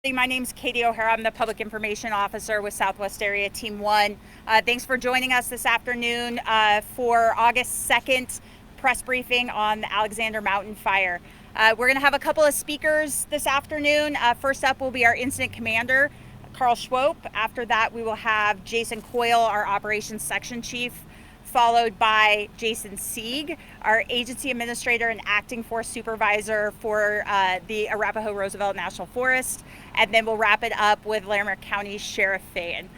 My name's Katie O'Hara. I'm the Public Information Officer with Southwest Area Team 1. Thanks for joining us this afternoon for August 2nd press briefing on the Alexander Mountain Fire. We're going to have a couple of speakers this afternoon. First up will be our Incident Commander, Carl Schwartz. After that, we will have Jason Coyle, our Operations Section Chief, followed by Jason Sieg, our Agency Administrator and Acting Forest Supervisor for the Arapahoe-Roosevelt National Forest, and then we'll wrap it up with Larimer County Sheriff Fagan.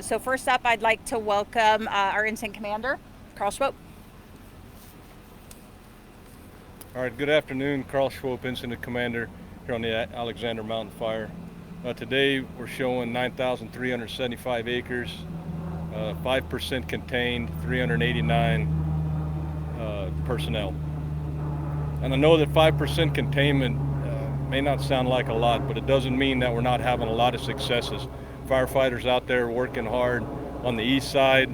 So first up, I'd like to welcome our Incident Commander, Carl Schwartz. All right, good afternoon. Carl Schwartz, Incident Commander here on the Alexander Mountain Fire. Today we're showing 9,375 acres, 5% contained, 389 personnel. And I know that 5% containment may not sound like a lot, but it doesn't mean that we're not having a lot of successes. Firefighters out there working hard on the east side.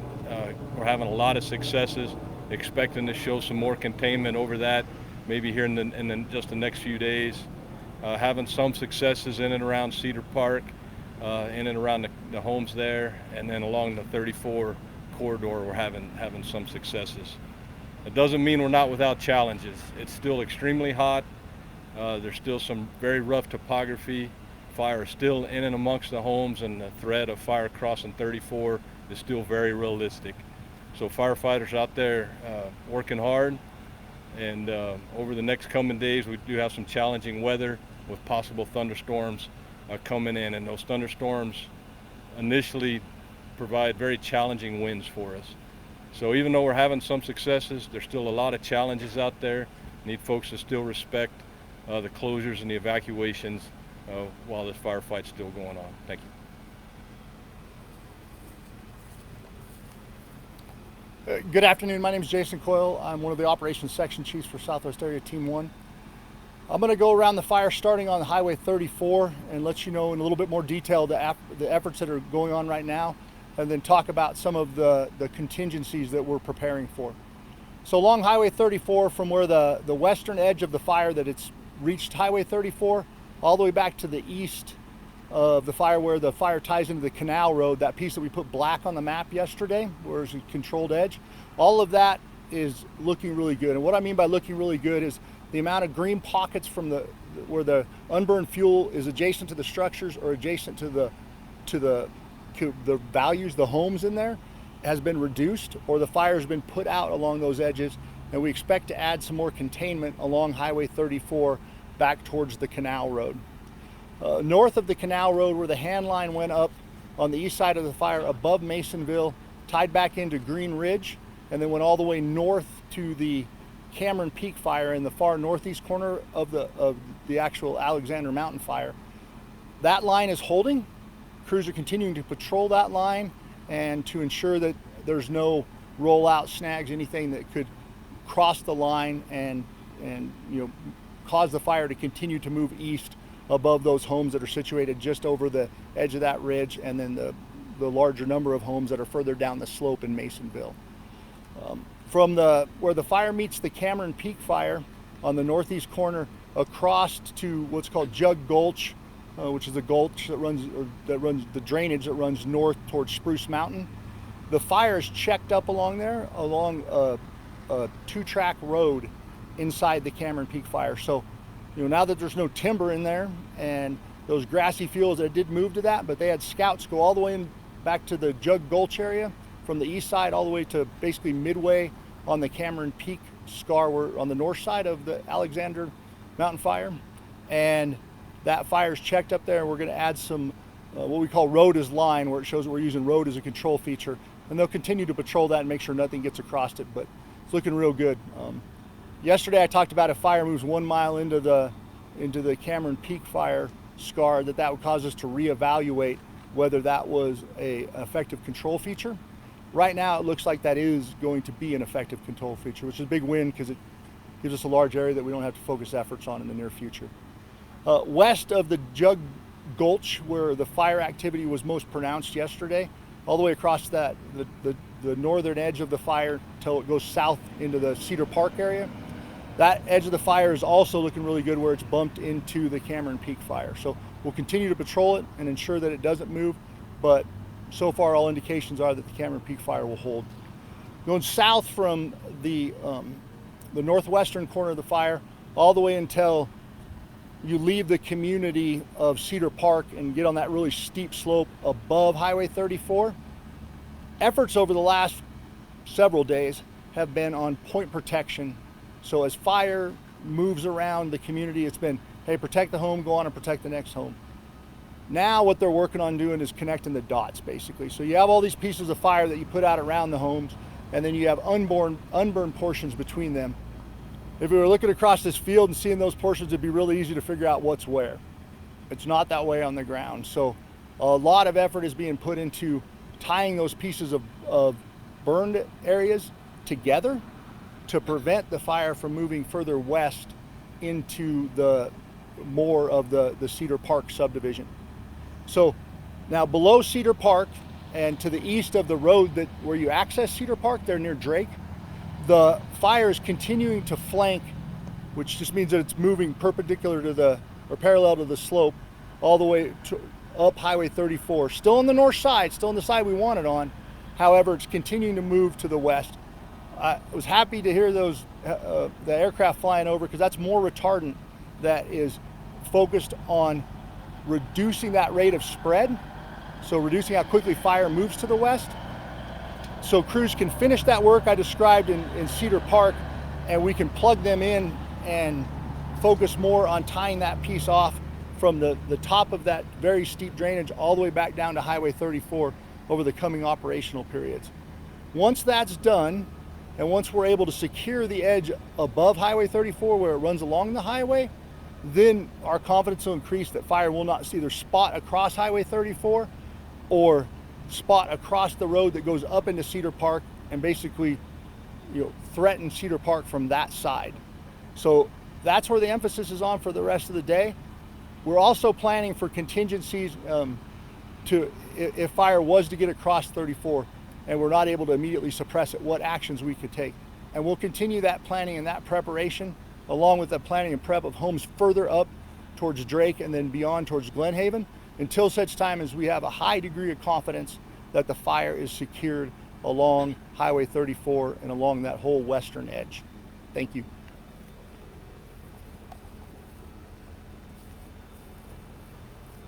We're having a lot of successes, expecting to show some more containment over that, maybe here in just the next few days. Having some successes in and around Cedar Park, in and around the homes there, and then along the 34 corridor we're having some successes. It doesn't mean we're not without challenges. It's still extremely hot. There's still some very rough topography. Fire is still in and amongst the homes, and the threat of fire crossing 34 is still very realistic. So firefighters out there working hard, and over the next coming days we do have some challenging weather with possible thunderstorms coming in, and those thunderstorms initially provide very challenging winds for us. So even though we're having some successes, there's still a lot of challenges out there. Need folks to still respect the closures and the evacuations while this firefight's still going on. Thank you. Good afternoon. My name is Jason Coyle. I'm one of the Operations Section Chiefs for Southwest Area Team 1. I'm going to go around the fire starting on Highway 34 and let you know in a little bit more detail the efforts that are going on right now, and then talk about some of the contingencies that we're preparing for. So along Highway 34, from where the western edge of the fire that it's reached Highway 34, all the way back to the east of the fire where the fire ties into the canal road, that piece that we put black on the map yesterday, where it's a controlled edge, all of that is looking really good. And what I mean by looking really good is the amount of green pockets from where the unburned fuel is adjacent to the structures or adjacent to the values, the homes in there, has been reduced, or the fire has been put out along those edges. And we expect to add some more containment along Highway 34 back towards the canal road. North of the canal road, where the hand line went up on the east side of the fire above Masonville, tied back into Green Ridge, and then went all the way north to the Cameron Peak fire in the far northeast corner of the actual Alexander Mountain fire. That line is holding. Crews are continuing to patrol that line and to ensure that there's no rollout snags, anything that could cross the line and cause the fire to continue to move east above those homes that are situated just over the edge of that ridge, and then the larger number of homes that are further down the slope in Masonville. From where the fire meets the Cameron Peak fire on the northeast corner across to what's called Jug Gulch, which is a gulch that runs the drainage that runs north towards Spruce Mountain. The fire is checked up along there, along a two-track road inside the Cameron Peak fire. So, now that there's no timber in there, and those grassy fields that did move to that, but they had scouts go all the way in back to the Jug Gulch area from the east side all the way to basically midway on the Cameron Peak scar, we're on the north side of the Alexander Mountain fire, and that fire's checked up there. And we're going to add some what we call road as line, where it shows that we're using road as a control feature, and they'll continue to patrol that and make sure nothing gets across it, but it's looking real good. Yesterday I talked about if fire moves 1 mile into the Cameron Peak fire scar, that would cause us to reevaluate whether that was an effective control feature. Right now it looks like that is going to be an effective control feature, which is a big win because it gives us a large area that we don't have to focus efforts on in the near future. West of the Jug Gulch, where the fire activity was most pronounced yesterday, all the way across the northern edge of the fire until it goes south into the Cedar Park area, that edge of the fire is also looking really good, where it's bumped into the Cameron Peak fire. So We'll continue to patrol it and ensure that it doesn't move, but so far all indications are that the Cameron Peak fire will hold. Going south from the northwestern corner of the fire all the way until you leave the community of Cedar Park and get on that really steep slope above Highway 34. Efforts over the last several days have been on point protection. So as fire moves around the community, it's been, hey, protect the home, go on and protect the next home. Now what they're working on doing is connecting the dots, basically. So you have all these pieces of fire that you put out around the homes, and then you have unburned portions between them. If we were looking across this field and seeing those portions, it'd be really easy to figure out what's where. It's not that way on the ground. So a lot of effort is being put into tying those pieces of burned areas together to prevent the fire from moving further west into the more of the Cedar Park subdivision. So now below Cedar Park and to the east of the road where you access Cedar Park, there near Drake, the fire is continuing to flank, which just means that it's moving perpendicular to or parallel to the slope all the way up Highway 34. Still on the north side, still on the side we want it on. However, it's continuing to move to the west. I was happy to hear the aircraft flying over, because that's more retardant that is focused on reducing that rate of spread. So reducing how quickly fire moves to the west. So crews can finish that work I described in Cedar Park, and we can plug them in and focus more on tying that piece off from the top of that very steep drainage all the way back down to Highway 34 over the coming operational periods. Once that's done, and once we're able to secure the edge above Highway 34 where it runs along the highway, then our confidence will increase that fire will not either spot across Highway 34 or spot across the road that goes up into Cedar Park and basically, threaten Cedar Park from that side. So that's where the emphasis is on for the rest of the day. We're also planning for contingencies if fire was to get across 34 and we're not able to immediately suppress it, what actions we could take. And we'll continue that planning and that preparation, along with the planning and prep of homes further up towards Drake and then beyond towards Glen Haven, until such time as we have a high degree of confidence that the fire is secured along Highway 34 and along that whole western edge. Thank you.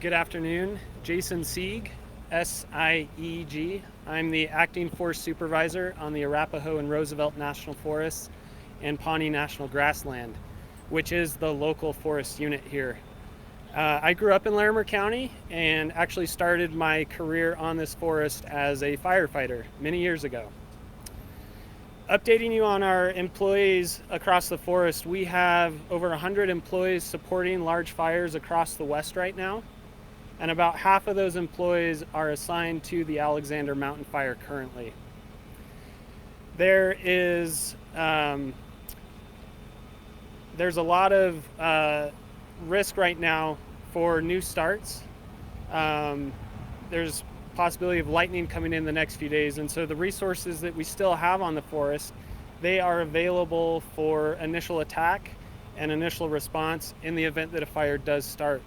Good afternoon, Jason Sieg, S-I-E-G. I'm the acting forest supervisor on the Arapahoe and Roosevelt National Forests and Pawnee National Grassland, which is the local forest unit here. I grew up in Larimer County and actually started my career on this forest as a firefighter many years ago. Updating you on our employees across the forest, we have over 100 employees supporting large fires across the west right now, and about half of those employees are assigned to the Alexander Mountain Fire currently. There's a lot of risk right now for new starts. There's possibility of lightning coming in the next few days, and so the resources that we still have on the forest, they are available for initial attack and initial response in the event that a fire does start.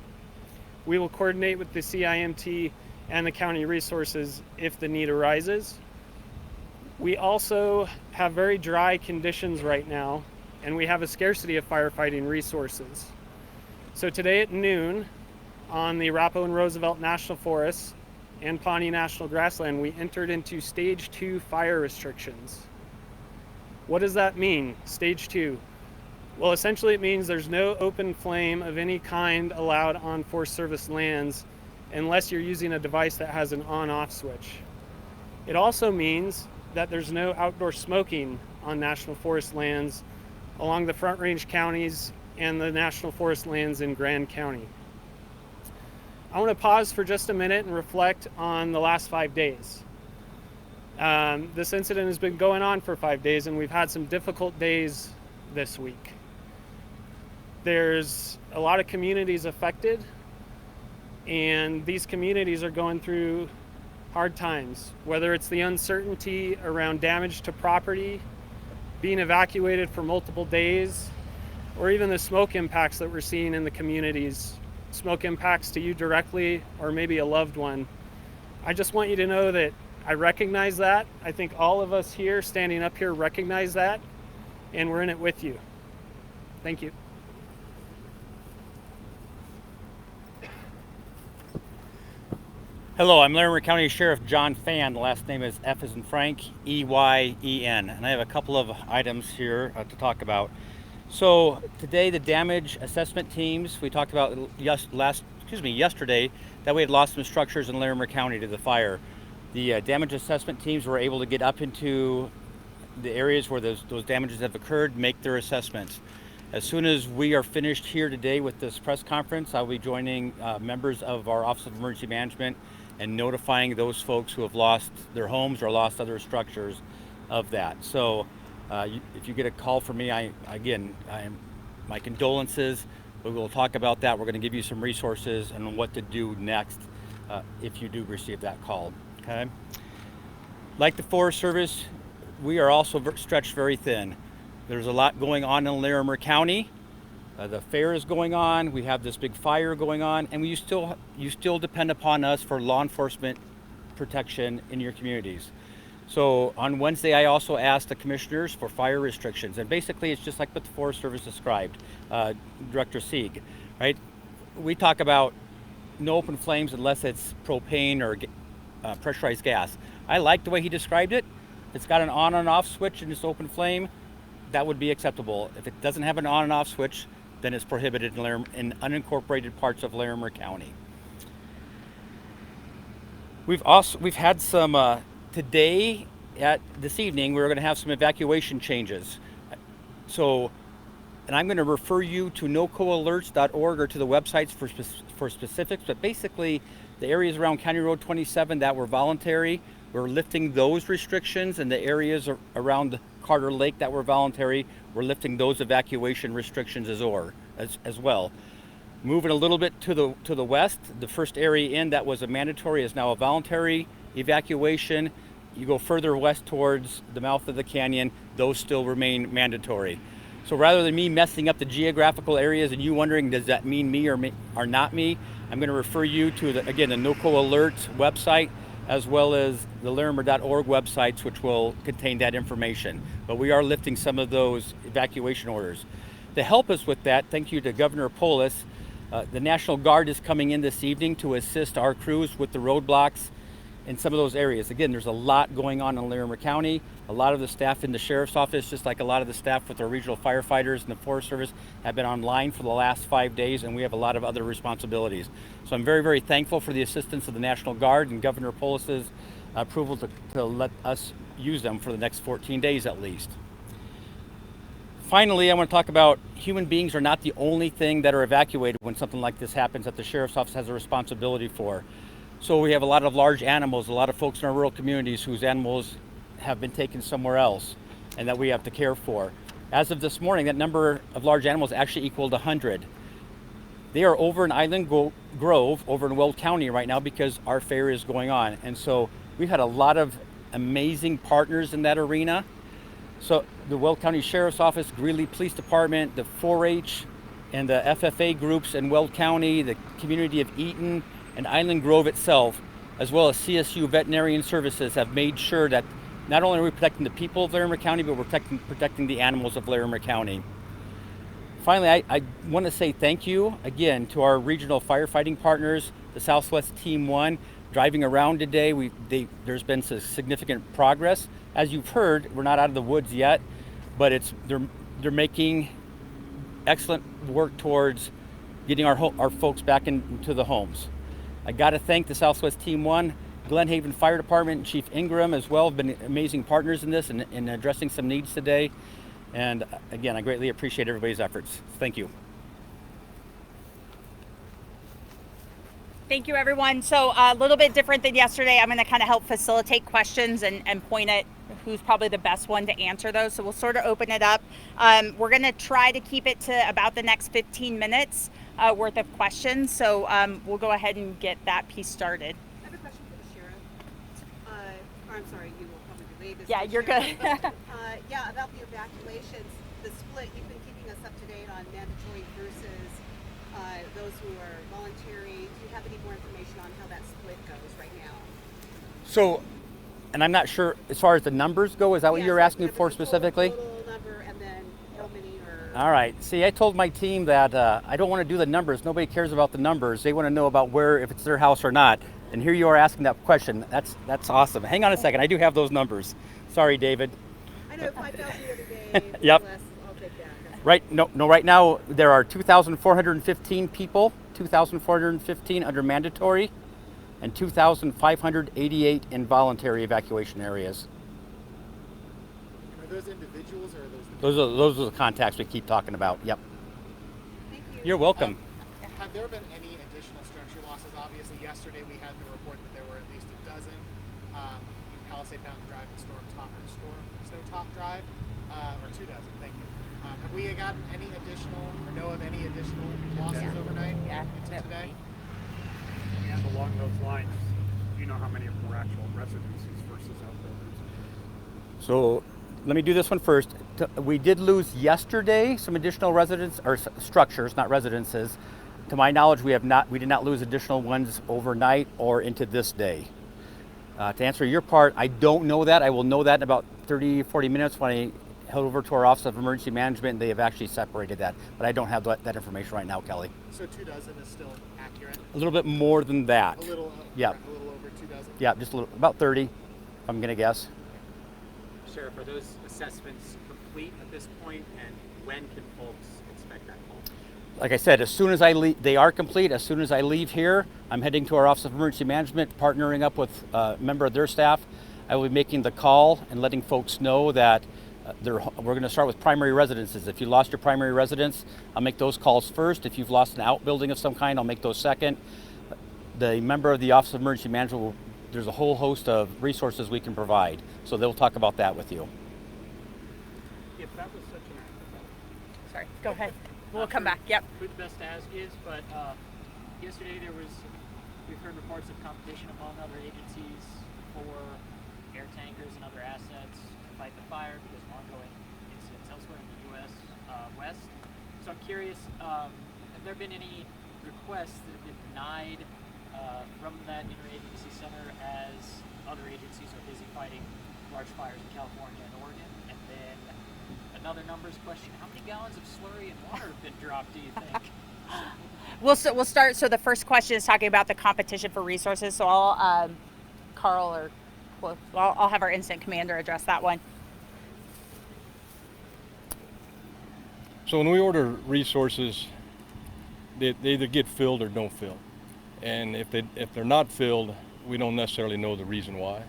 We will coordinate with the CIMT and the county resources if the need arises. We also have very dry conditions right now, and we have a scarcity of firefighting resources. So today at noon on the Arapahoe and Roosevelt National Forests and Pawnee National Grassland, we entered into Stage 2 fire restrictions. What does that mean, Stage 2? Well, essentially it means there's no open flame of any kind allowed on Forest Service lands unless you're using a device that has an on-off switch. It also means that there's no outdoor smoking on National Forest lands along the Front Range counties and the National Forest lands in Grand County. I want to pause for just a minute and reflect on the last 5 days. This incident has been going on for 5 days, and we've had some difficult days this week. There's a lot of communities affected, and these communities are going through hard times, whether it's the uncertainty around damage to property, being evacuated for multiple days, or even the smoke impacts that we're seeing in the communities smoke impacts to you directly or maybe a loved one, I just want you to know that I recognize that. I think all of us here standing up here recognize that, and we're in it with you. Thank you. Hello, I'm Larimer County Sheriff John Fan. The last name is F as in Frank, E-Y-E-N. And I have a couple of items here to talk about. So today the damage assessment teams, we talked about yesterday that we had lost some structures in Larimer County to the fire. The damage assessment teams were able to get up into the areas where those damages have occurred, make their assessments. As soon as we are finished here today with this press conference, I'll be joining members of our Office of Emergency Management and notifying those folks who have lost their homes or lost other structures of that. So if you get a call from me, my condolences. We will talk about that. We're going to give you some resources on what to do next if you do receive that call. Okay. Like the Forest Service, we are also stretched very thin. There's a lot going on in Larimer County. The fair is going on. We have this big fire going on, and you still depend upon us for law enforcement protection in your communities. So on Wednesday, I also asked the commissioners for fire restrictions, and basically it's just like what the Forest Service described, Director Sieg, right? We talk about no open flames unless it's propane or pressurized gas. I like the way he described it. If it's got an on and off switch and it's open flame, that would be acceptable. If it doesn't have an on and off switch, then it's prohibited in unincorporated parts of Larimer County. We've had some today this evening. We're going to have some evacuation changes. So, and I'm going to refer you to nocoalerts.org or to the websites for specifics. But basically, the areas around County Road 27 that were voluntary, we're lifting those restrictions, and the areas around Carter Lake that were voluntary, we're lifting those evacuation restrictions as well. Moving a little bit to the west, the first area in that was a mandatory is now a voluntary evacuation. You go further west towards the mouth of the canyon, those still remain mandatory. So rather than me messing up the geographical areas and you wondering does that mean me or not me, I'm going to refer you to the NOCO Alerts website as well as the Larimer.org websites, which will contain that information. But we are lifting some of those evacuation orders. To help us with that, thank you to Governor Polis. The National Guard is coming in this evening to assist our crews with the roadblocks in some of those areas. Again, there's a lot going on in Larimer County. A lot of the staff in the Sheriff's Office, just like a lot of the staff with our regional firefighters and the Forest Service, have been online for the last 5 days, and we have a lot of other responsibilities. So I'm very, very thankful for the assistance of the National Guard and Governor Polis's approval to let us use them for the next 14 days at least. Finally, I want to talk about human beings are not the only thing that are evacuated when something like this happens that the Sheriff's Office has a responsibility for. So we have a lot of large animals, a lot of folks in our rural communities whose animals have been taken somewhere else and that we have to care for. As of this morning, that number of large animals actually equaled 100. They are over in Island Grove, over in Weld County right now because our fair is going on. And so we've had a lot of amazing partners in that arena. So the Weld County Sheriff's Office, Greeley Police Department, the 4-H and the FFA groups in Weld County, the community of Eaton and Island Grove itself, as well as CSU Veterinarian Services, have made sure that not only are we protecting the people of Larimer County, but we're protecting the animals of Larimer County. Finally, I want to say thank you again to our regional firefighting partners, the Southwest Team 1. Driving around today, there's been some significant progress. As you've heard, we're not out of the woods yet, but they're making excellent work towards getting our folks back into the homes. I got to thank the Southwest Team 1, Glen Haven Fire Department, and Chief Ingram as well have been amazing partners in this and in addressing some needs today. And again, I greatly appreciate everybody's efforts. Thank you. Thank you, everyone. So a little bit different than yesterday. I'm going to kind of help facilitate questions and point at who's probably the best one to answer those. So we'll sort of open it up. We're going to try to keep it to about the next 15 minutes worth of questions. So we'll go ahead and get that piece started. I have a question for the sheriff. Or I'm sorry, you will probably relay this. Yeah, to the you're sheriff. good. Yeah, about the evacuations, the split. You've been keeping us up to date on mandatory versus those who are voluntary. Do you have any more information on how that split goes right now? So, and I'm not sure as far as the numbers go, is that what Yeah, you're so asking if for it's a specifically? Total number, and then how many are? All right. See, I told my team that I don't want to do the numbers. Nobody cares about the numbers. They want to know about where, if it's their house or not. And here you are asking that question. That's awesome. Hang on a second. I do have those numbers. Sorry, David. I know 5,000 every day. Yep. Less, I'll take that. That's Right. No. Right now there are 2,415 people, 2,415 under mandatory, and 2,588 in voluntary evacuation areas. Are those individuals or are those? Those are the contacts we keep talking about. Yep. Thank you. You're welcome. Have there been any additional structure losses? Obviously, yesterday we had the report that there were at least a dozen in Palisade Mountain Drive and Snowtop Drive, or 2 dozen. Thank you. Have we gotten any additional or know of any additional losses overnight into today? And along those lines, do you know how many of them were actual residences versus outbuildings? So let me do this one first. We did lose yesterday some additional residents or structures, not residences. To my knowledge, we did not lose additional ones overnight or into this day. To answer your part, I don't know that. I will know that in about 30, 40 minutes when I head over to our Office of Emergency Management and they have actually separated that. But I don't have that information right now, Kelly. So 2 dozen is still accurate. A little bit more than that. A little. Yep. A little over 2 dozen. Yeah, just a little, about 30, if I'm gonna guess. Sheriff, are those assessments complete at this point, and when can folks expect that call? Like I said, as soon as I leave, they are complete. As soon as I leave here, I'm heading to our Office of Emergency Management, partnering up with a member of their staff. I will be making the call and letting folks know that we're going to start with primary residences. If you lost your primary residence, I'll make those calls first. If you've lost an outbuilding of some kind, I'll make those second. The member of the Office of Emergency Management there's a whole host of resources we can provide. So they'll talk about that with you. If that was such an Sorry, go ahead. We'll come back. Yep. Who the best to ask is, but yesterday we've heard reports of competition among other agencies for air tankers and other assets to fight the fire because of ongoing incidents elsewhere in the U.S. West. So I'm curious, have there been any requests that have been denied from that interagency center as other agencies are busy fighting large fires in California and Oregon? And then another numbers question, how many gallons of slurry and water have been dropped, do you think? We'll start. So the first question is talking about the competition for resources. So I'll, I'll have our incident commander address that one. So when we order resources, they either get filled or don't fill. And if they're not filled, we don't necessarily know the reason why.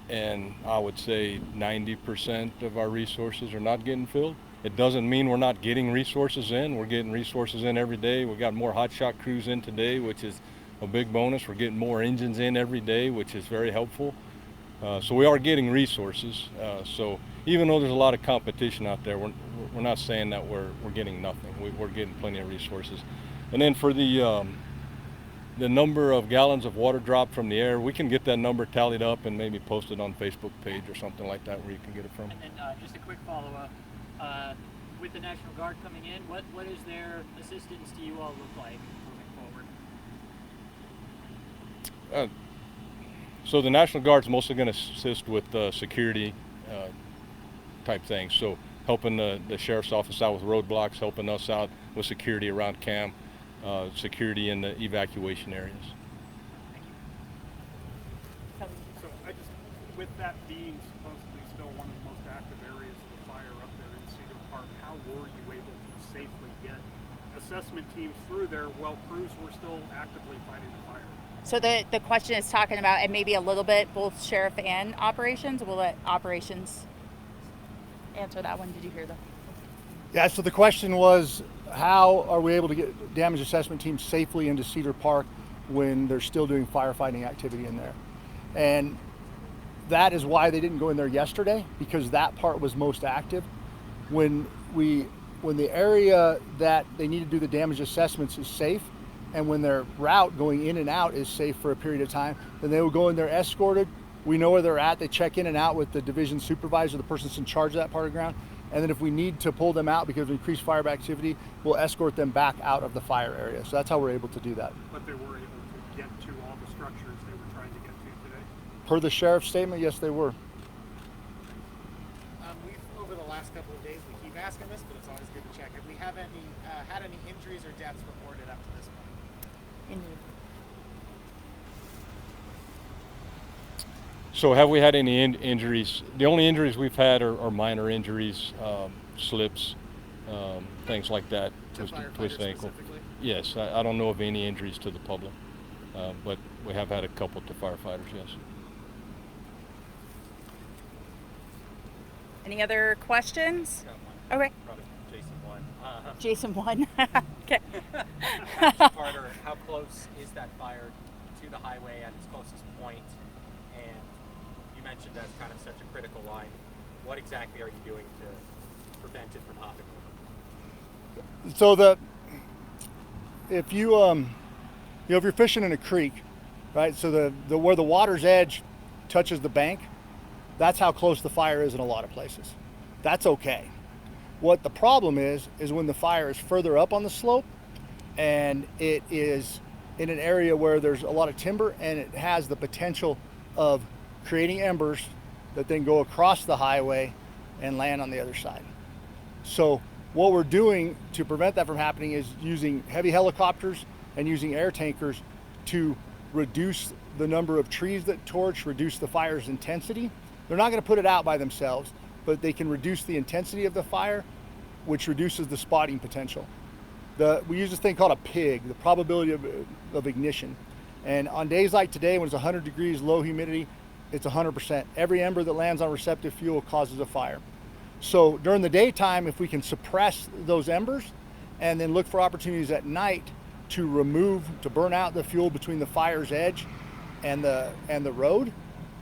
And I would say 90% of our resources are not getting filled. It doesn't mean we're not getting resources in. We're getting resources in every day. We got more hotshot crews in today, which is a big bonus. We're getting more engines in every day, which is very helpful. So we are getting resources. So even though there's a lot of competition out there, we're not saying that we're getting nothing. We're getting plenty of resources. And then for the number of gallons of water dropped from the air, we can get that number tallied up and maybe post it on Facebook page or something like that where you can get it from. And then just a quick follow-up. With the National Guard coming in, what does their assistance to you all look like moving forward? So the National Guard's mostly going to assist with security type things. So helping the Sheriff's Office out with roadblocks, helping us out with security around camp, security in the evacuation areas. So with that being supposedly still one of the most active areas of the fire up there in Cedar Park, how were you able to safely get assessment teams through there while crews were still actively fighting the fire? So the question is talking about, and maybe a little bit, both sheriff and operations. We'll let operations answer that one. Did you hear that? Yeah, so the question was, how are we able to get damage assessment teams safely into Cedar Park when they're still doing firefighting activity in there? And that is why they didn't go in there yesterday, because that part was most active. When the area that they need to do the damage assessments is safe, and when their route going in and out is safe for a period of time, then they will go in there escorted. We know where they're at. They check in and out with the division supervisor, the person that's in charge of that part of the ground, And then if we need to pull them out because of increased fire activity, we'll escort them back out of the fire area. So that's how we're able to do that. But they were able to get to all the structures they were trying to get to today? Per the sheriff's statement, yes, they were. We've, over the last couple of days, we keep asking this, but it's always good to check. Have we had any injuries or deaths reported up to this point? So have we had any injuries? The only injuries we've had are minor injuries, slips, things like that, twist ankle. Specifically? Yes, I don't know of any injuries to the public, but we have had a couple to firefighters, yes. Any other questions? Okay. Probably Jason Jason 1. one. Okay. Carter, how close is that fire to the highway at its closest point? And you mentioned that's kind of such a critical line. What exactly are you doing to prevent it from hopping over? So if you if you're fishing in a creek, right? So the where the water's edge touches the bank, that's how close the fire is in a lot of places. That's okay. What the problem is when the fire is further up on the slope and it is in an area where there's a lot of timber and it has the potential of creating embers that then go across the highway and land on the other side. So what we're doing to prevent that from happening is using heavy helicopters and using air tankers to reduce the number of trees that torch, reduce the fire's intensity. They're not going to put it out by themselves, but they can reduce the intensity of the fire, which reduces the spotting potential. We use this thing called a PIG, the probability of ignition. And on days like today, when it's 100 degrees, low humidity, it's 100%. Every ember that lands on receptive fuel causes a fire. So during the daytime, if we can suppress those embers and then look for opportunities at night to burn out the fuel between the fire's edge and the road,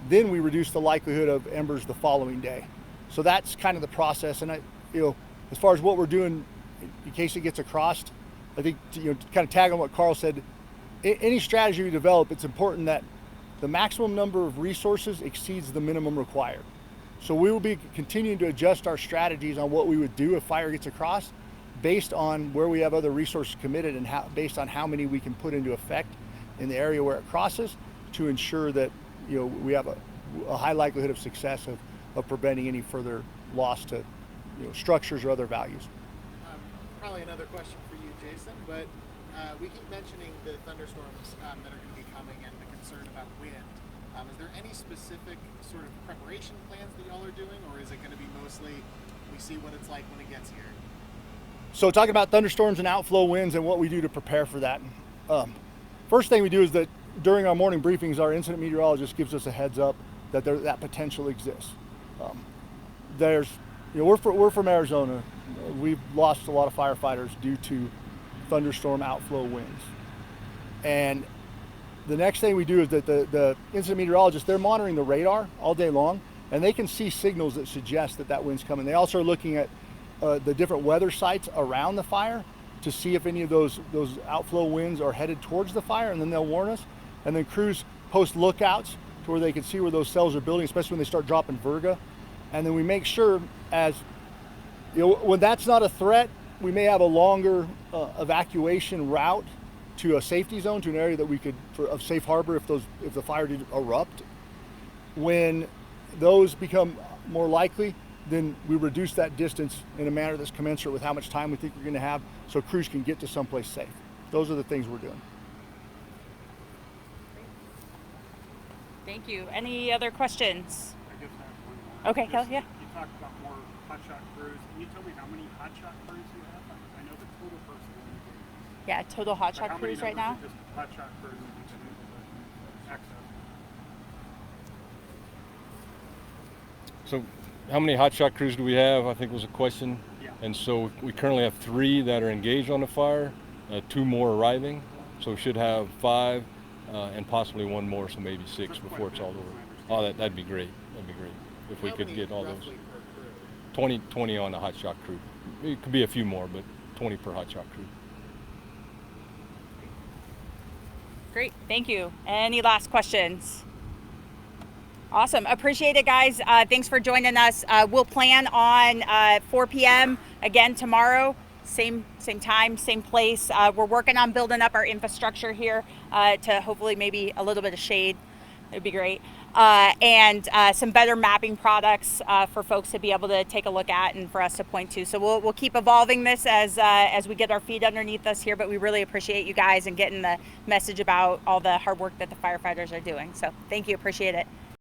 then we reduce the likelihood of embers the following day. So that's kind of the process. And as far as what we're doing in case it gets across, I think to kind of tag on what Carl said, any strategy we develop, it's important that the maximum number of resources exceeds the minimum required. So we will be continuing to adjust our strategies on what we would do if fire gets across based on where we have other resources committed and based on how many we can put into effect in the area where it crosses to ensure that we have a high likelihood of success of preventing any further loss to structures or other values. Probably another question for you, Jason, but we keep mentioning the thunderstorms that are going to be coming and the concern about wind. Is there any specific sort of preparation plans that y'all are doing, or is it going to be mostly we see what it's like when it gets here? So talking about thunderstorms and outflow winds and what we do to prepare for that. First thing we do is that during our morning briefings, our incident meteorologist gives us a heads up that that potential exists. We're from Arizona. We've lost a lot of firefighters due to thunderstorm outflow winds. And the next thing we do is that the incident meteorologists, they're monitoring the radar all day long, and they can see signals that suggest that wind's coming. They also are looking at the different weather sites around the fire to see if any of those outflow winds are headed towards the fire, and then they'll warn us. And then crews post lookouts to where they can see where those cells are building, especially when they start dropping virga. And then we make sure when that's not a threat, we may have a longer evacuation route to a safety zone, to an area that we could of safe harbor if the fire did erupt. When those become more likely, then we reduce that distance in a manner that's commensurate with how much time we think we're going to have, so crews can get to someplace safe. Those are the things we're doing. Thank you. Any other questions? I guess I have one more. Okay, Kelly, yeah. You talked about more hotshot crews. Can you tell me how many hotshot crews you have? I know the total personnel. Yeah, total But hotshot how many crews right now. numbers of just hotshot crews that you've been able to access? So how many hotshot crews do we have, I think was a question. Yeah. And so we currently have 3 that are engaged on the fire, 2 more arriving. So we should have 5 and possibly 1 more, so maybe 6 before it's all over. Oh, that'd be great. That'd be great if we How could many get all those. roughly per crew? 20 on the hotshot crew. It could be a few more, but 20 per hotshot crew. Great, thank you. Any last questions? Awesome. Appreciate it, guys. Thanks for joining us. We'll plan on 4 p.m. again tomorrow. Same time, same place. We're working on building up our infrastructure here to hopefully maybe a little bit of shade. It'd be great. And some better mapping products for folks to be able to take a look at and for us to point to. So we'll keep evolving this as we get our feet underneath us here, but we really appreciate you guys and getting the message about all the hard work that the firefighters are doing. So thank you, appreciate it.